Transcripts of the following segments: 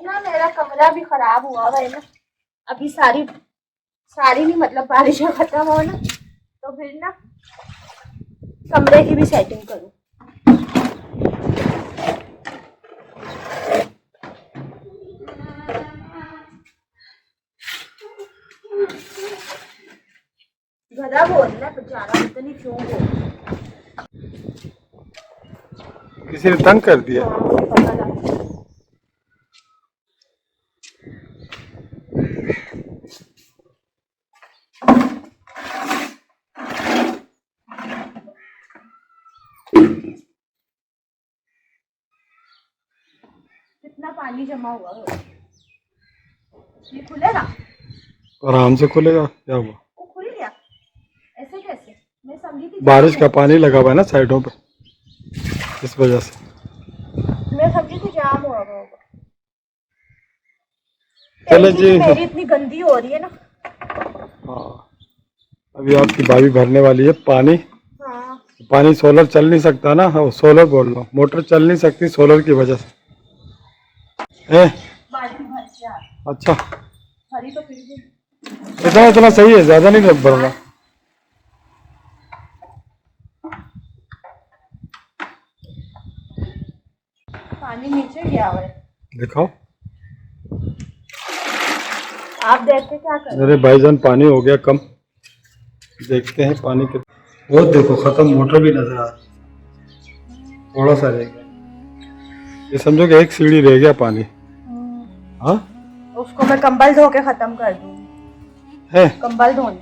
ना मेरा कमरा भी खराब हुआ है ना। अभी सारी नहीं मतलब बारिश खत्म हो ना तो फिर ना कमरे की भी सेटिंग करूं। गधा बोलना बेचारा इतनी क्यों बोल। किसी ने तंग कर दिया। पता लगा। कितना पानी जमा हुआ है। ये खुलेगा? आराम से खुलेगा। क्या हुआ? वो खुल गया ऐसे कैसे? मैं समझी थी बारिश का पानी लगा हुआ है ना साइडों पे, इस वजह से। मैं समझी थी जाम हुआ होगा। चलो जी। मेरी इतनी गंदी हो रही है ना। हाँ, अभी आपकी भाभी भरने वाली है पानी। हाँ। पानी सोलर चल नहीं सकता ना। हाँ, सोलर बोल रहा हूँ, मोटर चल नहीं सकती सोलर की वजह से। बाल्टी भर के आ। अच्छा, भरी तो फिर भी इतना सही है, ज्यादा नहीं भर रहा। पानी नीचे गया हुआ है। दिखाओ। आप देख के क्या कर रहे मेरे भाईजान पानी हो गया कम, देखते हैं पानी के। वो देखो खत्म, मोटर भी नजर आ रही है, थोड़ा सा रह गया। ये समझो कि एक सीढ़ी रह गया पानी। हाँ, उसको मैं कंबल धो के खत्म कर दूंगी। है कंबल धोने।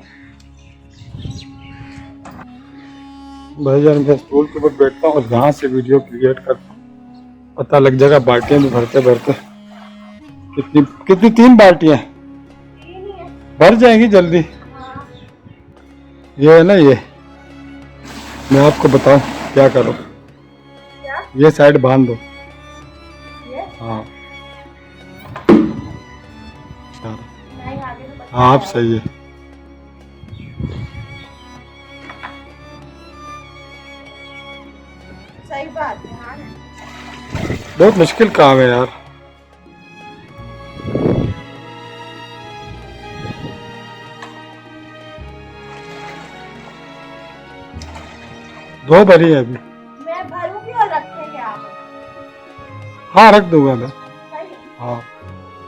भाईजान मैं स्टूल के ऊपर बैठता हूँ और यहाँ से वीडियो क्रिएट करता हूँ, पता लग जाएगा। बाल्टियां भी भरते भरते कितनी कितनी 3 बाल्टियां भर जाएंगी जल्दी। ये है ना, ये मैं आपको बताऊं क्या करो। क्या? ये साइड बांध दो। ये? हाँ नहीं, आगे तो बता हाँ, आप सही है। सही बात है। हाँ बहुत मुश्किल काम है यार। दो भरी है अभी। मैं भरूंगी और रखेंगे आप। हाँ, रख दूंगा मैं। सही है। हाँ,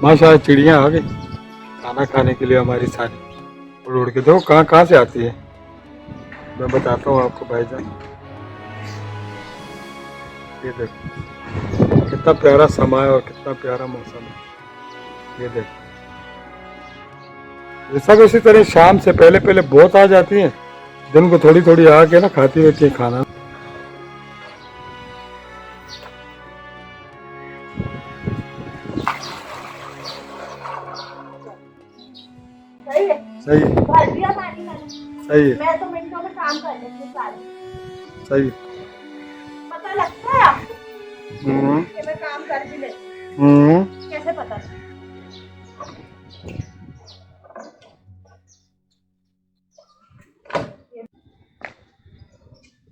माशाल्लाह चिड़िया आ गई खाना खाने के लिए हमारी सारी। उड़ उड़ के देखो कहाँ कहाँ से आती है। मैं बताता हूँ आपको भाईजान, ये देखो कितना प्यारा समा है और कितना प्यारा मौसम है। ये देखो, ये सब इसी तरह शाम से पहले पहले बहुत आ जाती हैं, दिन को थोड़ी थोड़ी आके ना खाती रहती है खाना। सही है। सही है, भर दिया पानी मैंने। सही है, मैं तो मिनटों में काम कर लेती हूँ सारे। सही है। पता लगता है आपको कि मैं काम कर भी लेती हूँ? कैसे पता लगता?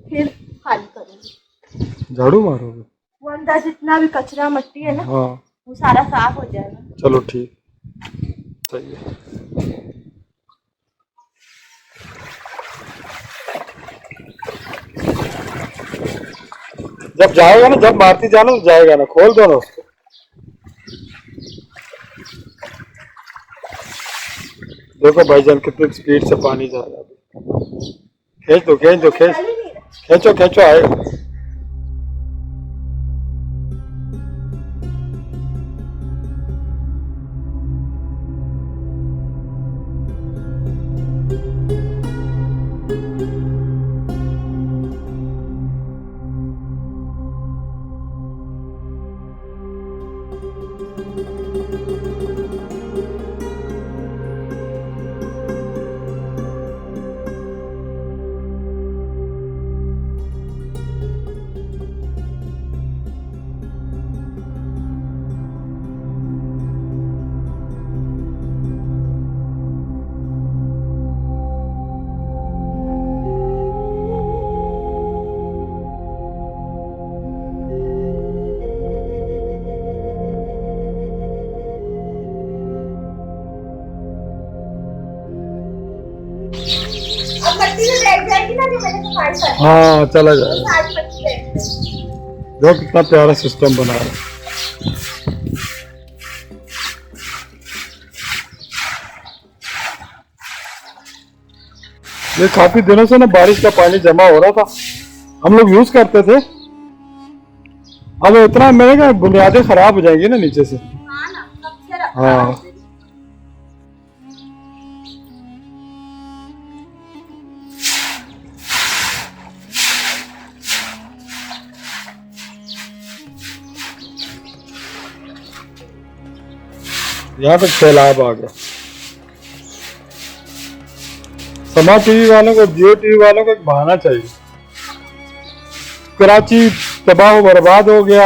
फिर खाली करूंगी। झाड़ू मारोगे? वो अंदर जितना भी कचरा मट्टी है ना, हाँ, वो सारा साफ हो जाएगा। चलो ठीक, सही है। जब जाएगा ना, जब मारती जाना तो जाएगा ना, खोल दो ना उसको। देखो भाईजान कितनी स्पीड से पानी जा रहा है। खींच दो खींच दो खींच, चल ही नहीं रहा। खींचो खींचो, आएगा। पत्ती में बैठ जाएगी ना जो मैंने सफाई कर हाँ चला जाएगा। सारी पत्ती बैठ जाएगी। देखो कितना प्यारा सिस्टम बना है। ये काफी दिनों से ना बारिश का पानी जमा हो रहा था, हम लोग यूज करते थे। अब इतना मेरे का बुनियादें खराब हो जाएंगी ना नीचे से। हाँ ना, कब से रखा हाँ। है। यहाँ पे सैलाब आ गया। समा टीवी वालों को, जियो टीवी वालों को एक बहाना चाहिए। कराची तबाह व बर्बाद हो गया,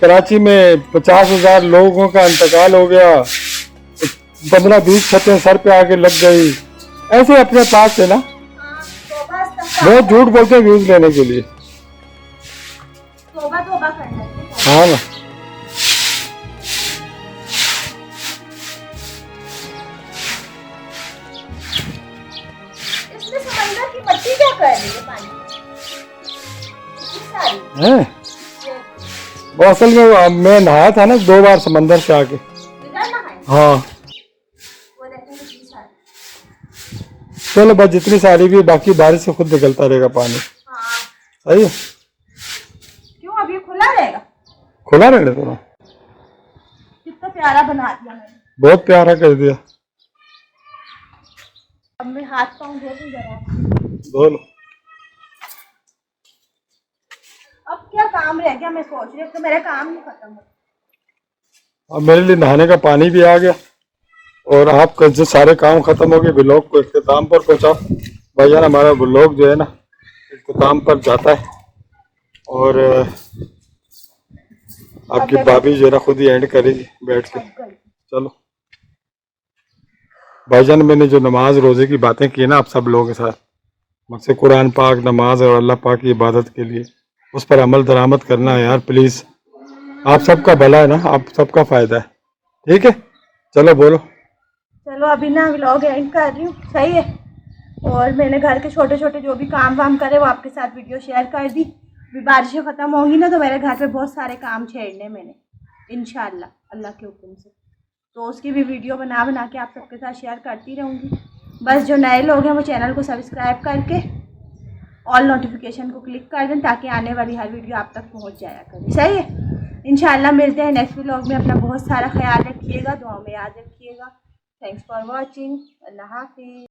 कराची में 50,000 लोगों का इंतकाल हो गया, 15-20 छतें सर पे आके लग गई। ऐसे अपने पास से ना हाँ, तौबा इस्तग़फ़ार। बहुत झूठ बोलते हैं व्यूज लेने के लिए। तौबा तौबा करना चाहिए। हाँ ना, इसमें समंदर की मट्टी क्या कर रही है पानी में? इतनी सारी। है वो असल में मैं नहाया था ना 2 बार समंदर से आके। इधर नहाए? हाँ वो देखो इतनी सारी। चलो बस जितनी सारी भी, बाकी बारिश से खुद निकलता रहेगा पानी। हाँ। सही है, क्यों अब ये खुला रहेगा? खुला रहने दो ना। कितना प्यारा बना दिया मैंने। बहुत प्यारा कर दिया। अब मैं हाथ पाँव धो दूं जरा। धो लो। अब क्या काम रह गया? मैं सोच रही हूँ कि मेरा काम नहीं खत्म हो। अब मेरे लिए नहाने का पानी भी आ गया और आपका जो सारे काम खत्म हो गए। ब्लॉग को इख्तिताम पर पहुंचाओ भाईजान। हमारा ब्लॉग जो है ना इख्तिताम पर जाता है और आपकी भाभी जो है ना खुद ही एंड करेगी बैठ के। चलो भाईजान, मैंने जो नमाज रोजे की बातें की ना आप सब लोगों के साथ, मुझसे कुरान पाक, नमाज और अल्लाह पाक की इबादत के लिए उस पर अमल दरामद करना है यार प्लीज। आप सबका भला है ना, आप सबका फायदा है। ठीक है, चलो बोलो। चलो अभी ना व्लॉग एंड कर रही हूँ, सही है। और मैंने घर के छोटे छोटे जो भी काम वाम करे वो आपके साथ वीडियो शेयर कर दी। अभी बारिशें ख़त्म होंगी ना तो मेरे घर पे बहुत सारे काम छेड़ने मैंने, इंशाल्लाह अल्लाह के हुक्म से। तो उसकी भी वीडियो बना बना के आप सबके साथ शेयर करती रहूँगी। बस जो नए लोग हैं वो चैनल को सब्सक्राइब करके ऑल नोटिफिकेशन को क्लिक कर दें ताकि आने वाली हर वीडियो आप तक पहुँच जाया करे, सही है। इंशाल्लाह मिलते हैं नेक्स्ट व्लॉग में। अपना बहुत सारा ख्याल रखिएगा, दुआ में याद रखिएगा। Thanks for watching. अल्लाह हाफिज़।